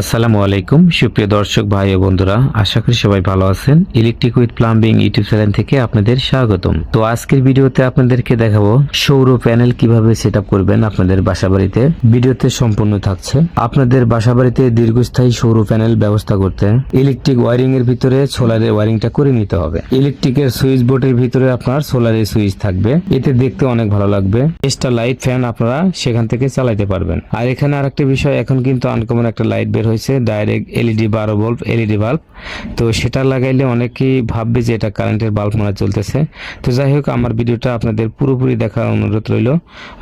আসসালামু আলাইকুম সুপ্রিয় দর্শক ভাই ও বন্ধুরা, আশা করি সবাই ভালো আছেন। Electric with plumbing YouTube channel থেকে আপনাদের স্বাগতম। তো আজকের ভিডিওতে আপনাদেরকে দেখাবো সৌর প্যানেল কিভাবে সেটআপ করবেন আপনাদের বাসাবাড়িতে। ভিডিওতে সম্পূর্ণ থাকছে। আপনাদের বাসাবাড়িতে দীর্ঘস্থায়ী সৌর প্যানেল ব্যবস্থা করতে ইলেকট্রিক ওয়্যারিং এর ভিতরে সোলারের ওয়্যারিংটা করে নিতে হবে। ইলেকট্রিকের সুইচ বোর্ডের ভিতরে আপনার সোলারের সুইচ থাকবে, এতে দেখতে অনেক ভালো লাগবে। এক্সট্রা লাইট ফ্যান আপনারা সেখান থেকে চালাতে পারবেন। আর এখানে আরেকটা বিষয়, এখন কিন্তু আনকমন একটা লাইট বের হয়েছে, direct LED 12 volt LED bulb. তো সেটা লাগাইলে অনেকেই ভাববে যে এটা কারেন্টের বাল্ব মনে চলতেছে। তো যাই হোক, আমার ভিডিওটা আপনাদের পুরোপুরি দেখার অনুরোধ রইল।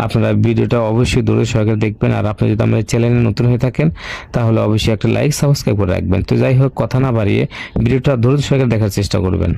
আপনারা ভিডিওটা অবশ্যই ধৈর্য সহকারে দেখবেন। আর আপনি যদি আমাদের চ্যানেলে নতুন হয়ে থাকেন তাহলে অবশ্যই একটা লাইক সাবস্ক্রাইব করে রাখবেন। তো যাই হোক, কথা না বাড়িয়ে ভিডিওটা ধৈর্য সহকারে দেখার চেষ্টা করবেন।